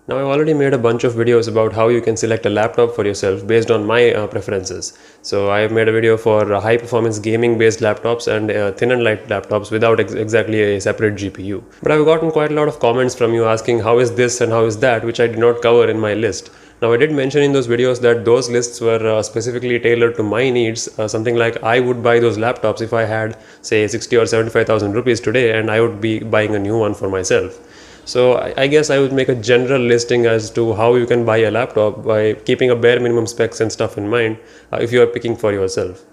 Now, I've already made a bunch of videos about how you can select a laptop for yourself based on my preferences. So, I have made a video for high performance gaming based laptops and thin and light laptops without exactly a separate GPU. But I've gotten quite a lot of comments from you asking how is this and how is that, which I did not cover in my list. Now, I did mention in those videos that those lists were specifically tailored to my needs. Something like I would buy those laptops if I had, say, 60 or 75,000 rupees today, and I would be buying a new one for myself. So I guess I would make a general listing as to how you can buy a laptop by keeping a bare minimum specs and stuff in mind if you are picking for yourself.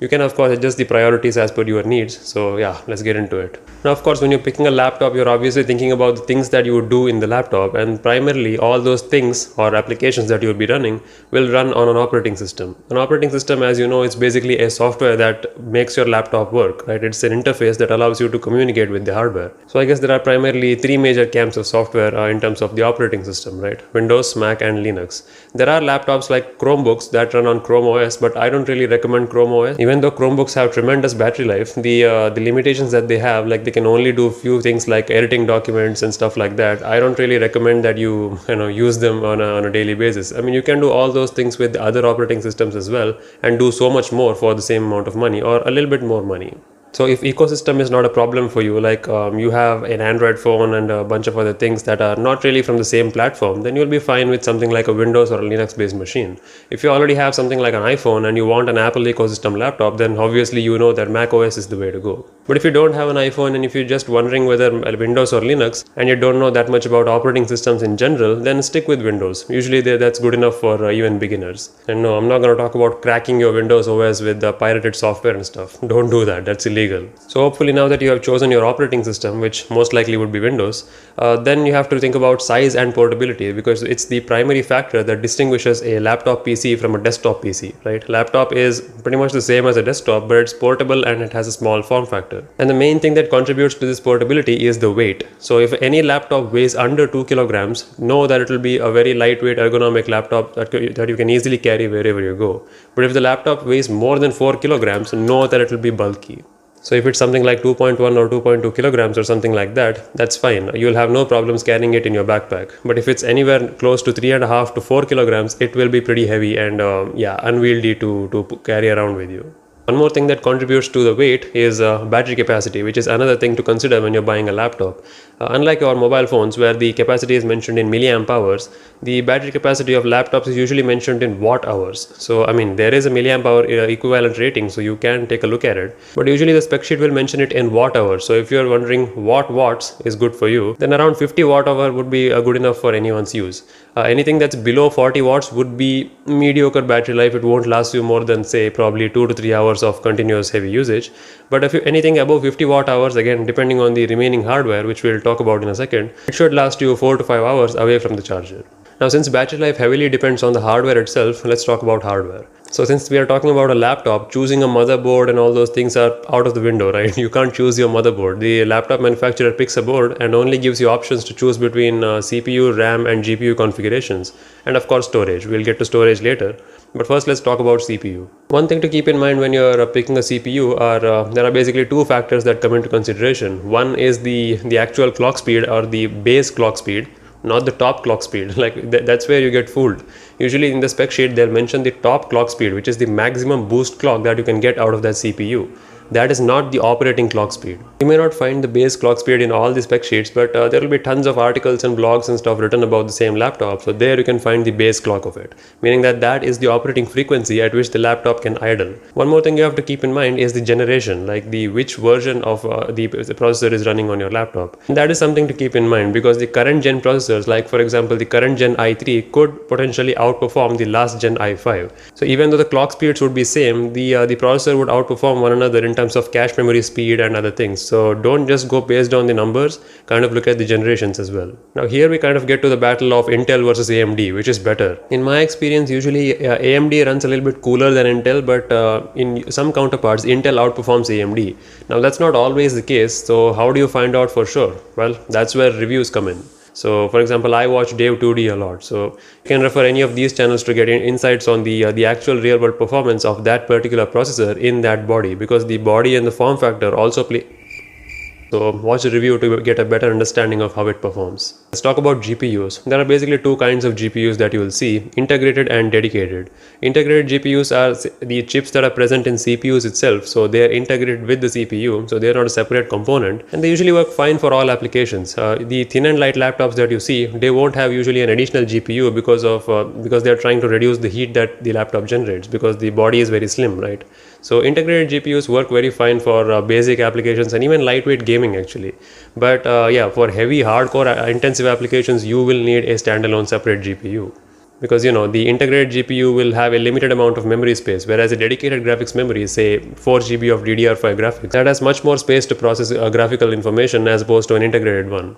You can of course adjust the priorities as per your needs. So yeah, let's get into it. Now of course when you're picking a laptop, you're obviously thinking about the things that you would do in the laptop, and primarily all those things or applications that you'll be running will run on an operating system. An operating system, as you know, is basically a software that makes your laptop work, right? It's an interface that allows you to communicate with the hardware. So I guess there are primarily three major camps of software in terms of the operating system, right? Windows, Mac and Linux. There are laptops like Chromebooks that run on Chrome OS, but I don't really recommend Chrome OS. Even though Chromebooks have tremendous battery life, the limitations that they have, like they can only do few things like editing documents and stuff like that. I don't really recommend that you use them on a daily basis. I mean, you can do all those things with other operating systems as well and do so much more for the same amount of money or a little bit more money. So if ecosystem is not a problem for you, like you have an Android phone and a bunch of other things that are not really from the same platform, then you'll be fine with something like a Windows or a Linux based machine. If you already have something like an iPhone and you want an Apple ecosystem laptop, then obviously you know that Mac OS is the way to go. But if you don't have an iPhone and if you're just wondering whether Windows or Linux and you don't know that much about operating systems in general, then stick with Windows. Usually that's good enough for even beginners. And no, I'm not going to talk about cracking your Windows OS with pirated software and stuff. Don't do that. That's illegal. So hopefully now that you have chosen your operating system, which most likely would be Windows, then you have to think about size and portability, because it's the primary factor that distinguishes a laptop PC from a desktop PC, right? Laptop is pretty much the same as a desktop, but it's portable and it has a small form factor. And the main thing that contributes to this portability is the weight. So if any laptop weighs under 2 kilograms, know that it will be a very lightweight ergonomic laptop that you can easily carry wherever you go. But if the laptop weighs more than 4 kilograms, know that it will be bulky. So if it's something like 2.1 or 2.2 kilograms or something like that, that's fine. You'll have no problems carrying it in your backpack. But if it's anywhere close to 3.5 to 4 kilograms, it will be pretty heavy and unwieldy to carry around with you. One more thing that contributes to the weight is battery capacity, which is another thing to consider when you're buying a laptop. Unlike our mobile phones, where the capacity is mentioned in milliamp hours, the battery capacity of laptops is usually mentioned in watt hours. So, I mean, there is a milliamp hour equivalent rating, so you can take a look at it. But usually the spec sheet will mention it in watt hours. So, if you're wondering what watts is good for you, then around 50 watt hour would be good enough for anyone's use. Anything that's below 40 watts would be mediocre battery life. It won't last you more than, say, probably 2 to 3 hours of continuous heavy usage. But if anything above 50 watt hours, again depending on the remaining hardware, which we'll talk about in a second, it should last you 4 to 5 hours away from the charger. Now, since battery life heavily depends on the hardware itself, let's talk about hardware. So since we are talking about a laptop, choosing a motherboard and all those things are out of the window, right? You can't choose your motherboard. The laptop manufacturer picks a board and only gives you options to choose between CPU, RAM and GPU configurations. And of course storage. We'll get to storage later. But first let's talk about CPU. One thing to keep in mind when you're picking a CPU are there are basically two factors that come into consideration. One is the actual clock speed or the base clock speed, not the top clock speed. Like that's where you get fooled. Usually in the spec sheet they'll mention the top clock speed, which is the maximum boost clock that you can get out of that CPU. That is not the operating clock speed. You may not find the base clock speed in all the spec sheets, but there will be tons of articles and blogs and stuff written about the same laptop. So there you can find the base clock of it, meaning that is the operating frequency at which the laptop can idle. One more thing you have to keep in mind is the generation, like which version of the processor is running on your laptop. And that is something to keep in mind, because the current gen processors, like for example the current gen i3, could potentially outperform the last gen i5. So even though the clock speeds would be same, the processor would outperform one another in terms of cache memory speed and other things. So don't just go based on the numbers, kind of look at the generations as well. Now here we kind of get to the battle of Intel versus AMD, which is better. In my experience, usually AMD runs a little bit cooler than Intel, but in some counterparts Intel outperforms AMD. Now that's not always the case, so how do you find out for sure? Well, that's where reviews come in. So for example, I watch Dave2D a lot, so you can refer any of these channels to get insights on the actual real world performance of that particular processor in that body, because the body and the form factor also play So watch the review to get a better understanding of how it performs. Let's talk about GPUs. There are basically two kinds of GPUs that you will see, integrated and dedicated. Integrated GPUs are the chips that are present in CPUs itself, so they are integrated with the CPU, so they are not a separate component, and they usually work fine for all applications. The thin and light laptops that you see, they won't have usually an additional GPU because they are trying to reduce the heat that the laptop generates, because the body is very slim, right? So integrated GPUs work very fine for basic applications and even lightweight gaming actually. But yeah, for heavy, hardcore, intensive applications, you will need a standalone separate GPU. Because the integrated GPU will have a limited amount of memory space, whereas a dedicated graphics memory, say 4 GB of DDR5 graphics, that has much more space to process graphical information as opposed to an integrated one.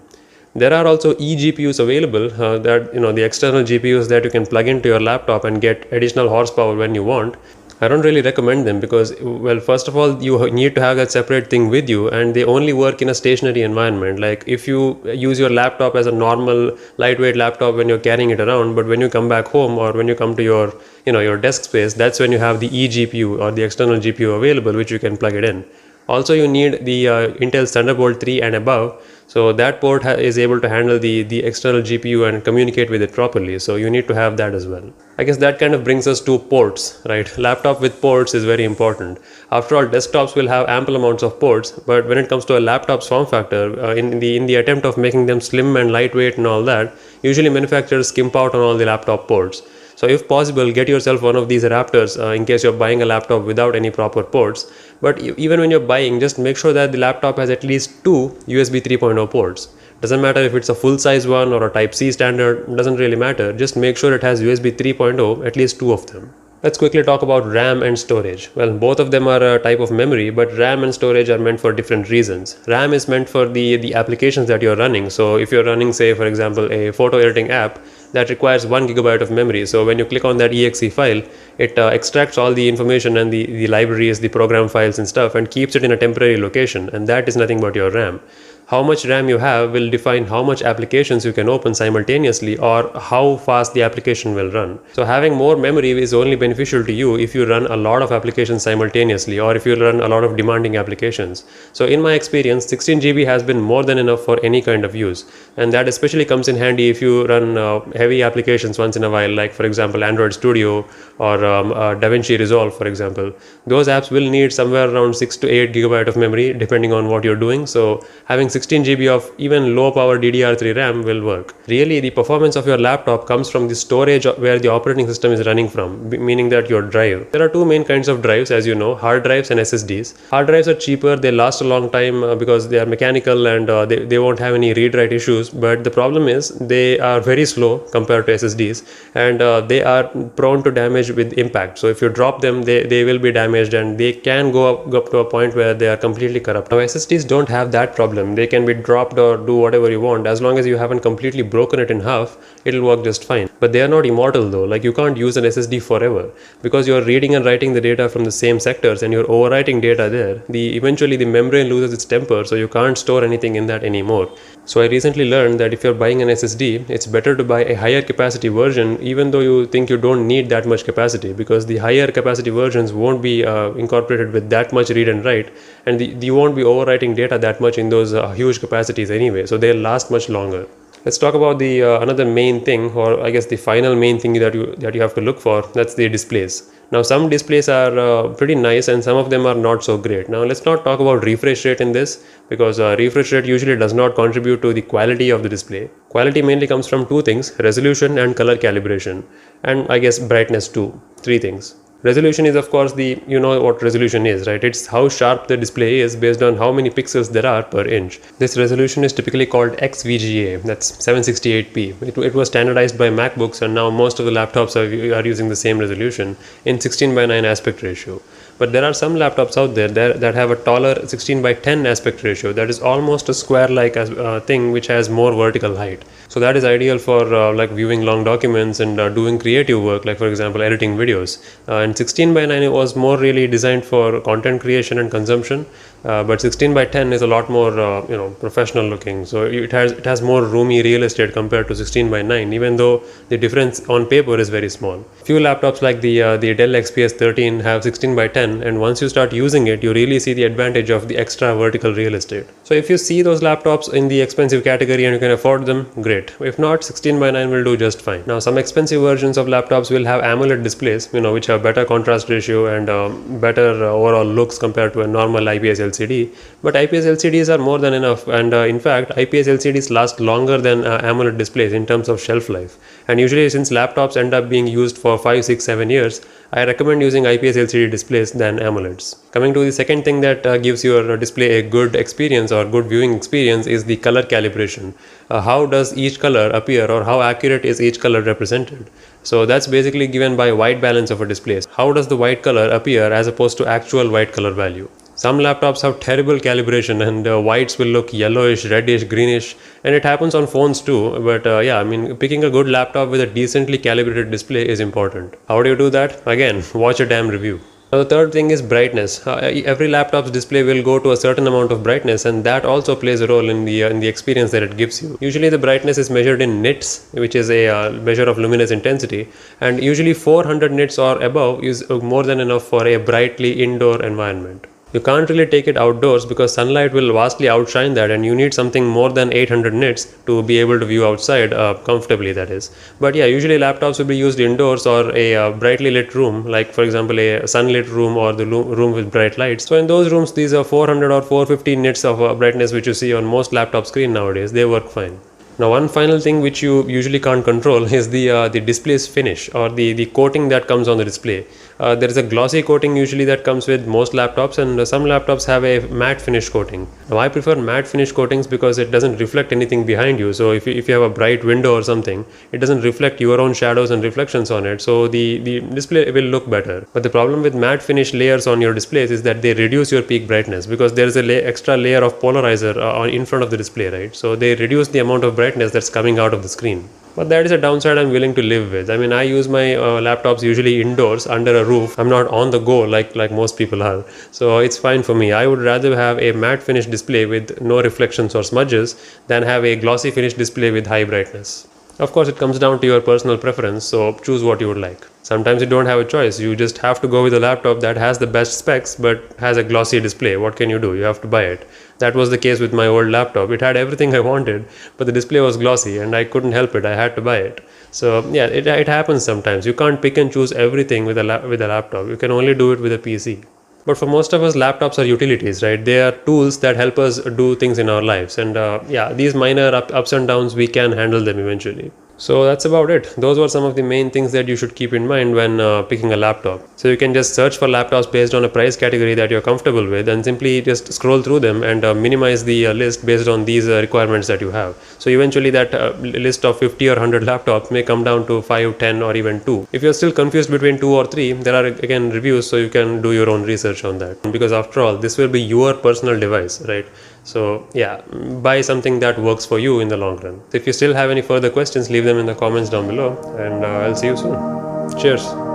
There are also eGPUs available, the external GPUs that you can plug into your laptop and get additional horsepower when you want. I don't really recommend them because, well, first of all, you need to have that separate thing with you, and they only work in a stationary environment. Like if you use your laptop as a normal lightweight laptop when you're carrying it around, but when you come back home or when you come to your desk space, that's when you have the eGPU or the external GPU available, which you can plug it in. Also, you need the Intel Thunderbolt 3 and above, so that port is able to handle the external GPU and communicate with it properly, so you need to have that as well. I guess that kind of brings us to ports, right? Laptop with ports is very important. After all, desktops will have ample amounts of ports, but when it comes to a laptop's form factor, in the attempt of making them slim and lightweight and all that, usually manufacturers skimp out on all the laptop ports. So if possible, get yourself one of these adapters in case you're buying a laptop without any proper ports. But even when you're buying, just make sure that the laptop has at least two USB 3.0 ports. Doesn't matter if it's a full-size one or a Type-C standard, doesn't really matter. Just make sure it has USB 3.0, at least two of them. Let's quickly talk about RAM and storage. Well, both of them are a type of memory, but RAM and storage are meant for different reasons. RAM is meant for the applications that you're running. So if you're running, say, for example, a photo editing app, that requires 1 GB of memory. So when you click on that exe file, it extracts all the information and the libraries, the program files and stuff, and keeps it in a temporary location, and that is nothing but your RAM. How much RAM you have will define how much applications you can open simultaneously or how fast the application will run. So having more memory is only beneficial to you if you run a lot of applications simultaneously or if you run a lot of demanding applications. So in my experience, 16 GB has been more than enough for any kind of use, and that especially comes in handy if you run heavy applications once in a while, like for example Android Studio or DaVinci Resolve, for example. Those apps will need somewhere around 6 to 8 GB of memory depending on what you're doing. So having 16 GB of even low power DDR3 RAM will work. Really, the performance of your laptop comes from the storage where the operating system is running from, meaning that your drive. There are two main kinds of drives, as you know, hard drives and SSDs. Hard drives are cheaper, they last a long time because they are mechanical and they won't have any read-write issues, but the problem is they are very slow compared to SSDs, and they are prone to damage with impact. So if you drop them, they will be damaged, and they can go up to a point where they are completely corrupt. Now SSDs don't have that problem. They can be dropped or do whatever you want. As long as you haven't completely broken it in half, it'll work just fine. But they are not immortal though. Like you can't use an SSD forever because you're reading and writing the data from the same sectors and you're overwriting data there. Eventually the membrane loses its temper, so you can't store anything in that anymore. So I recently learned that if you're buying an SSD, it's better to buy a higher capacity version even though you think you don't need that much capacity, because the higher capacity versions won't be incorporated with that much read and write, and you won't be overwriting data that much in those huge capacities anyway, so they'll last much longer. Let's talk about the another main thing, or I guess the final main thing that you have to look for. That's the displays. Now some displays are pretty nice and some of them are not so great. Now let's not talk about refresh rate in this, because refresh rate usually does not contribute to the quality of the display. Quality mainly comes from two things: resolution and color calibration, and I guess brightness too. Three things. Resolution is of course you know what resolution is, right? It's how sharp the display is based on how many pixels there are per inch. This resolution is typically called XVGA, that's 768p. It was standardized by MacBooks, and now most of the laptops are using the same resolution in 16:9 aspect ratio. But there are some laptops out there that have a taller 16:10 aspect ratio that is almost a square-like thing which has more vertical height. So that is ideal for like viewing long documents and doing creative work, like for example editing videos. And 16 by 9 was more really designed for content creation and consumption, but 16 by 10 is a lot more professional looking. So it has more roomy real estate compared to 16 by 9, even though the difference on paper is very small. Few laptops like the Dell XPS 13 have 16 by 10, and once you start using it, you really see the advantage of the extra vertical real estate. So if you see those laptops in the expensive category and you can afford them, great. If not, 16 by 9 will do just fine. Now, some expensive versions of laptops will have AMOLED displays, which have better contrast ratio and better overall looks compared to a normal IPS LCD. But IPS LCDs are more than enough, and in fact, IPS LCDs last longer than AMOLED displays in terms of shelf life. And usually, since laptops end up being used for 5, 6, 7 years, I recommend using IPS LCD displays than AMOLEDs. Coming to the second thing that gives your display a good experience or good viewing experience is the color calibration. How does each color appear, or how accurate is each color represented? So that's basically given by white balance of a display. How does the white color appear as opposed to actual white color value? Some laptops have terrible calibration, and whites will look yellowish, reddish, greenish, and it happens on phones too. But picking a good laptop with a decently calibrated display is important. How do you do that? Again, watch a damn review. Now, the third thing is brightness. Every laptop's display will go to a certain amount of brightness, and that also plays a role in the experience that it gives you. Usually, the brightness is measured in nits, which is a measure of luminous intensity, and usually 400 nits or above is more than enough for a brightly indoor environment. You can't really take it outdoors because sunlight will vastly outshine that, and you need something more than 800 nits to be able to view outside comfortably, that is. But yeah, usually laptops will be used indoors or a brightly lit room, like for example a sunlit room or the room with bright lights. So in those rooms, these are 400 or 450 nits of brightness which you see on most laptop screen nowadays. They work fine. Now, one final thing which you usually can't control is the display's finish, or the coating that comes on the display. There is a glossy coating usually that comes with most laptops, and some laptops have a matte finish coating. Now, I prefer matte finish coatings because it doesn't reflect anything behind you. So if you have a bright window or something, it doesn't reflect your own shadows and reflections on it. So the display will look better. But the problem with matte finish layers on your displays is that they reduce your peak brightness because there is a extra layer of polarizer in front of the display, right? So they reduce the amount of brightness that's coming out of the screen. But that is a downside I'm willing to live with. I mean, I use my laptops usually indoors under a roof. I'm not on the go like most people are. So it's fine for me. I would rather have a matte finish display with no reflections or smudges than have a glossy finish display with high brightness. Of course, it comes down to your personal preference, so choose what you would like. Sometimes you don't have a choice. You just have to go with a laptop that has the best specs but has a glossy display. What can you do? You have to buy it. That was the case with my old laptop. It had everything I wanted, but the display was glossy and I couldn't help it. I had to buy it. So yeah, it happens sometimes. You can't pick and choose everything with a laptop. You can only do it with a PC. But for most of us, laptops are utilities, right? They are tools that help us do things in our lives. And these minor ups and downs, we can handle them eventually. So that's about it. Those were some of the main things that you should keep in mind when picking a laptop. So you can just search for laptops based on a price category that you're comfortable with, and simply just scroll through them and minimize the list based on these requirements that you have. So eventually that list of 50 or 100 laptops may come down to 5, 10 or even 2. If you're still confused between 2 or 3, there are again reviews, so you can do your own research on that. Because after all, this will be your personal device, right? So yeah, buy something that works for you in the long run. If you still have any further questions, leave them in the comments down below, and I'll see you soon. Cheers.